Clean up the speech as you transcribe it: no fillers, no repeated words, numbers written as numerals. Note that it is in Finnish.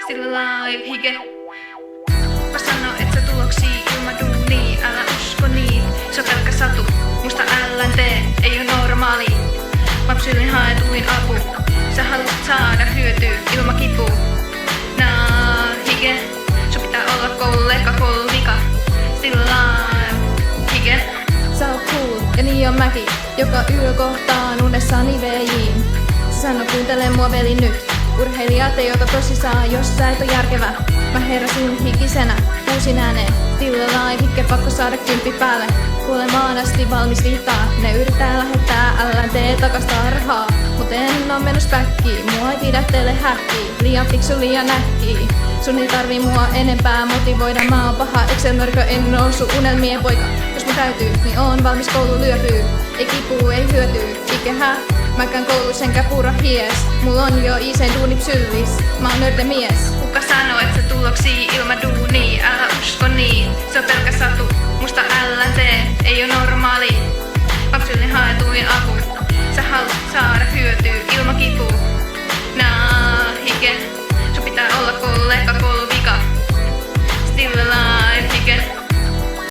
still alive, hige. Mä sano, et sä tuloksii ilman duunia, älä usko niit, se on pelkkä satu. Musta LNT ei oo normaali, mä psyylin haetuin apu. Sä haluat saada hyötyä ilman kipua. Naa, hige, sun pitää olla kollega, kolvika. Still alive, hige. Sä oot cool, ja niin on mäkin, joka yö kohtaan unessani vejiin. Sä sano kuuntele mua veli nyt, urheilijat ei ota tosissaan, jos sä et oo järkevä. Mä heräsin hikisenä, uusin ääneen, still alive, hikke pakko saada 10 päälle. Kuolemaan asti valmis viittaa, ne yrittää lähettää LNT takas tarhaa. Mut en oo mennyt päkkiin, mua ei pidättele häkkii, liian fiksu, liian näkkii. Sun ei tarvii mua enempää motivoida, mä oon paha Excel-mörkö, en oo sun unelmien poika. Jos mun täytyy, niin oon valmis koulu lyöpyy, ei kipuu, ei hyötyy, ikehä. Mä käyn koulussa enkä purra hies, mulla on jo isen duuni psyllis, mä oon nörde mies. Kuka sanoo, et sä tuloksii ilman duunia, älä